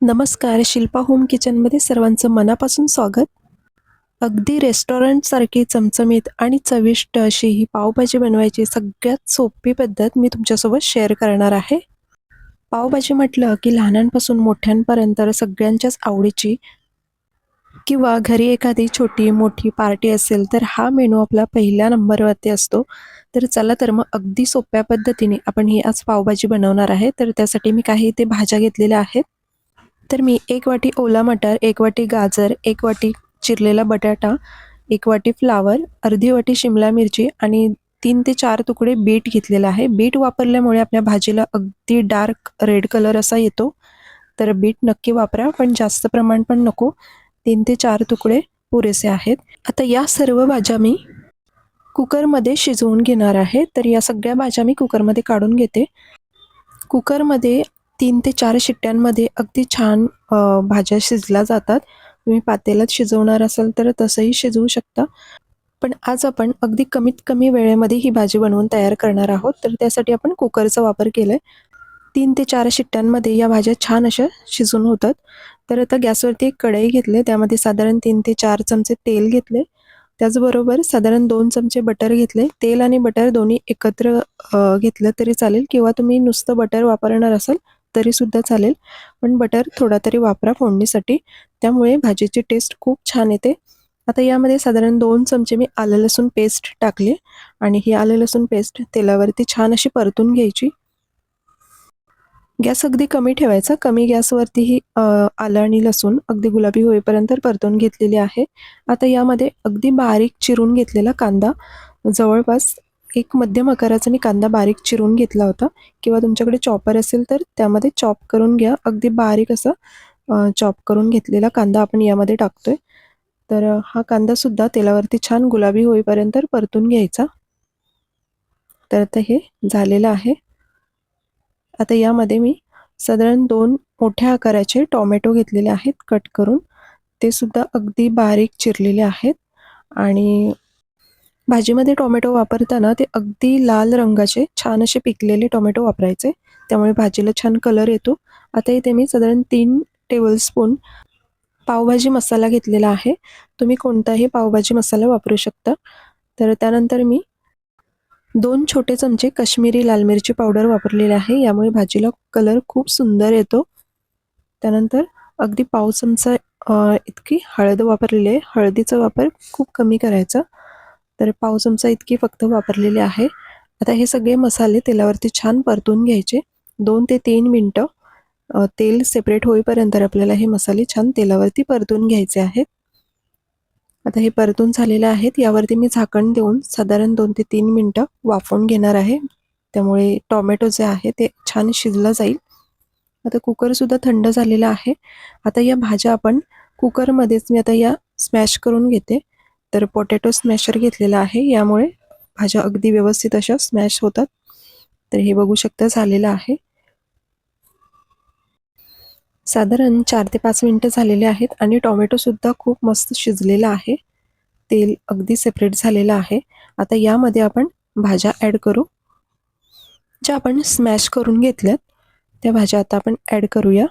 नमस्कार, शिल्पा होम किचनमध्ये सर्वांचं मनापासून स्वागत. अगदी रेस्टॉरंटसारखी चमचमीत आणि चविष्ट अशी ही पावभाजी बनवायची सगळ्यात सोपी पद्धत मी तुमच्यासोबत शेअर करणार आहे. पावभाजी म्हटलं की लहानांपासून मोठ्यांपर्यंत सगळ्यांच्याच आवडीची किंवा घरी एखादी छोटी-मोठी पार्टी असेल तर हा मेनू आपला पहिल्या नंबरवरती असतो. तर चला तर मग अगदी सोप्या पद्धतीने आपण ही आज पावभाजी बनवणार आहे. तर त्यासाठी मी काही इथे भाज्या घेतलेल्या आहेत. तर मी 1 वाटी ओला मटार, 1 वाटी गाजर, 1 वाटी चिरलेला बटाटा, 1 वाटी फ्लॉवर, अर्धी वाटी शिमला मिरची आणि 3 ते 4 तुकडे बीट घेतलेला आहे. बीट वापरल्यामुळे आपल्या भाजीला अगदी डार्क रेड कलर असा येतो. तर बीट नक्की वापरा, पण जास्त प्रमाण पण नको. 3 ते 4 तुकडे पुरेसे आहेत. आता या सर्व भाज्या मी कुकरमध्ये शिजवून घेणार आहे. तर या सगळ्या भाज्या मी कुकरमध्ये काढून घेते. कुकरमध्ये 3 ते 4 शिट्ट्यांमध्ये अगदी छान भाज्या शिजल्या जातात. तुम्ही पातेल्यात शिजवणार असाल तर तसंही शिजवू शकता. पण आज आपण अगदी कमीत कमी वेळेमध्ये ही भाजी बनवून तयार करणार आहोत. तर त्यासाठी आपण कुकरचा वापर केलाय. 3 ते 4 शिट्ट्यांमध्ये या भाज्या छान अशा शिजून होतात. तर आता गॅसवरती एक कढई घेतली. त्यामध्ये साधारण 3 ते 4 चमचे तेल घेतले. त्याचबरोबर साधारण 2 चमचे बटर घेतले. तेल आणि बटर दोन्ही एकत्र घेतलं तरी चालेल किंवा तुम्ही नुसतं बटर वापरणार असाल तरीसुद्धा चालेल. पण बटर थोडा तरी वापरा फोडणीसाठी. त्यामुळे भाजीची टेस्ट खूप छान येते. आता यामध्ये साधारण 2 चमचे मी आलं लसूण पेस्ट टाकली आणि ही आलं लसूण पेस्ट तेलावरती छान अशी परतून घ्यायची. गॅस अगदी कमी ठेवायचा. कमी गॅसवरती ही आलं आणि लसूण अगदी गुलाबी होईपर्यंत परतून घेतलेली आहे. आता यामध्ये अगदी बारीक चिरून घेतलेला कांदा, जवळपास एक मध्यम आकाराचा मी कांदा बारीक चिरून घेतला होता किंवा तुमच्याकडे चॉपर असेल तर त्यामध्ये चॉप करून घ्या. अगदी बारीक असं चॉप करून घेतलेला कांदा आपण यामध्ये टाकतोय. तर हा कांदासुद्धा तेलावरती छान गुलाबी होईपर्यंत परतून घ्यायचा. तर आता हे झालेलं आहे. आता यामध्ये मी साधारण 2 मोठ्या आकाराचे टोमॅटो घेतलेले आहेत कट करून. ते सुद्धा अगदी बारीक चिरलेले आहेत आणि भाजीमध्ये टोमॅटो वापरताना ते अगदी लाल रंगाचे छान असे पिकलेले टोमॅटो वापरायचे. त्यामुळे भाजीला छान कलर येतो. आता इथे मी साधारण 3 टेबलस्पून पावभाजी मसाला घेतलेला आहे. तुम्ही कोणताही पावभाजी मसाला वापरू शकता. तर त्यानंतर मी 2 छोटे चमचे काश्मीरी लाल मिरची पावडर वापरलेली आहे. यामुळे भाजीला कलर खूप सुंदर येतो. त्यानंतर अगदी पाव चमचा इतकी हळद वापरलेली आहे. हळदीचा वापर खूप कमी करायचा. तर पाव चमचा इतकी फक्त वापरलेली आहे. आता हे सगळे मसाले तेलावरती छान परतून घ्यायचे. 2 ते 3 मिनिटं तेल सेपरेट होईपर्यंत आपल्याला हे मसाले छान तेलावरती परतून घ्यायचे आहेत. आता हे परतून झालेले आहेत. यावरती मी झाकण देऊन साधारण 2 ते 3 मिनिटं वाफवून घेणार आहे. त्यामुळे टोमॅटो जे आहे ते छान शिजलं जाईल. आता कुकरसुद्धा थंड झालेला आहे. आता या भाज्या आपण कुकरमध्येच मी आता या स्मॅश करून घेते. तर पोटॅटो स्मॅशर घेतलेला आहे. यामुळे भाज्या अगदी व्यवस्थित अशा स्मॅश होतात. तर हे बघू शकता झालेलं आहे. साधारण 4 ते 5 मिनिटं झालेले आहेत आणि टोमॅटोसुद्धा खूप मस्त शिजलेला आहे. तेल अगदी सेपरेट झालेलं आहे. आता यामध्ये आपण भाज्या ॲड करू. ज्या आपण स्मॅश करून घेतल्यात त्या भाज्या आता आपण ॲड करूया.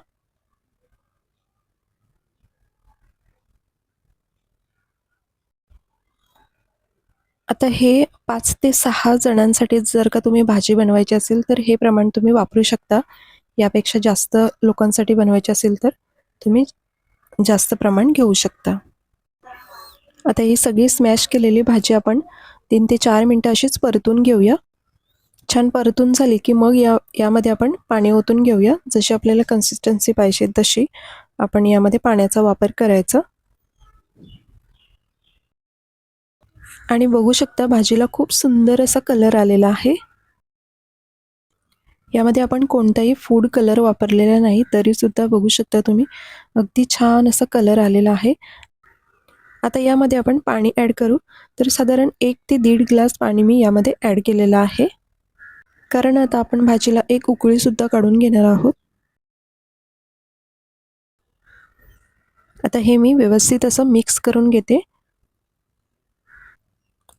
आता हे 5 ते 6 जणांसाठी जर का तुम्ही भाजी बनवायची असेल तर हे प्रमाण तुम्ही वापरू शकता. यापेक्षा जास्त लोकांसाठी बनवायची असेल तर तुम्ही जास्त प्रमाण घेऊ शकता. आता ही सगळी स्मॅश केलेली भाजी आपण 3 ते 4 मिनिटं अशीच परतून घेऊया. छान परतून झाली की मग यामध्ये आपण पाणी ओतून घेऊया. जशी आपल्याला कन्सिस्टन्सी पाहिजे तशी आपण यामध्ये पाण्याचा वापर करायचा. आणि बघू शकता भाजीला खूप सुंदर असा कलर आलेला आहे. यामध्ये आपण कोणताही फूड कलर वापरलेला नाही तरीसुद्धा बघू शकता तुम्ही अगदी छान असा कलर आलेला आहे. आता यामध्ये आपण पाणी ॲड करू. तर साधारण 1 ते 1.5 ग्लास पाणी मी यामध्ये ॲड केलेलं आहे. कारण आता आपण भाजीला एक उकळीसुद्धा काढून घेणार आहोत. आता हे मी व्यवस्थित असं मिक्स करून घेते.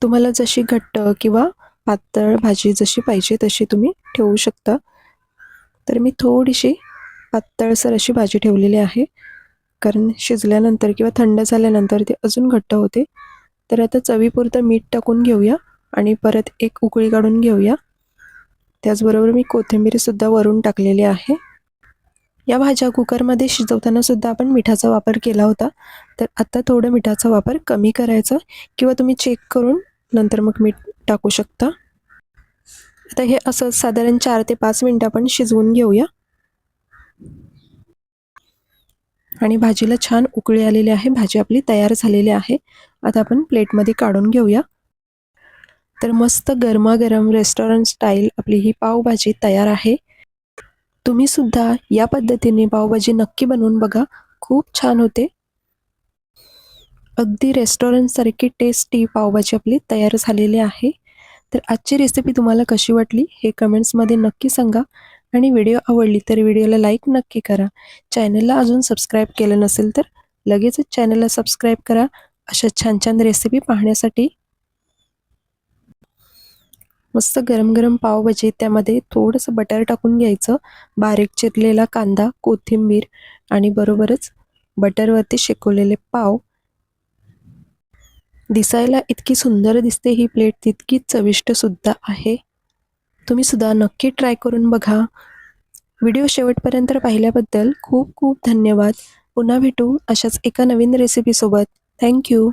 तुम्हाला जशी घट्ट किंवा पातळ भाजी जशी पाहिजे तशी तुम्ही ठेवू शकता. तर मी थोडीशी पातळसर अशी भाजी ठेवलेली आहे, कारण शिजल्यानंतर किंवा थंड झाल्यानंतर ते अजून घट्ट होते. तर आता चवीपुरतं मीठ टाकून घेऊया आणि परत एक उकळी काढून घेऊया. त्याचबरोबर मी कोथिंबीरसुद्धा वरून टाकलेली आहे. या भाज्या कुकरमध्ये शिजवताना सुद्धा आपण मिठाचा वापर केला होता, तर आता थोडं मिठाचा वापर कमी करायचा किंवा तुम्ही चेक करून नंतर मग मीठ टाकू शकता. आता हे असं साधारण 4 ते 5 मिनिटं आपण शिजवून घेऊया. आणि भाजीला छान उकळी आलेली आहे. भाजी आपली तयार झालेली आहे. आता आपण प्लेटमध्ये काढून घेऊया. तर मस्त गरमागरम रेस्टॉरंट स्टाईल आपली ही पावभाजी तयार आहे. तुम्ही सुद्धा या पद्धतीने पावभाजी नक्की बनवून बघा. खूप छान होते. अगदी रेस्टॉरंटसारखी टेस्टी पावभाजी आपली तयार झालेली आहे. तर आजची रेसिपी तुम्हाला कशी वाटली हे कमेंट्समध्ये नक्की सांगा आणि व्हिडिओ आवडली तर व्हिडिओला लाईक नक्की करा. चॅनलला अजून सबस्क्राईब केलं नसेल तर लगेचच चॅनलला सबस्क्राईब करा अशा छान छान रेसिपी पाहण्यासाठी. मस्त गरम गरम पावभाजी, त्यामध्ये थोडंसं बटर टाकून घ्यायचं, बारीक चिरलेला कांदा, कोथिंबीर आणि बरोबरच बटरवरती शेकवलेले पाव. दिसायला इतकी सुंदर दिसते ही प्लेट, तितकीच चविष्ट सुद्धा आहे. तुम्ही सुद्धा नक्की ट्राय करून बघा. व्हिडिओ शेवटपर्यंत पाहिल्याबद्दल खूप खूप धन्यवाद. पुन्हा भेटू अशाच एका नवीन रेसिपीसोबत. थँक्यू.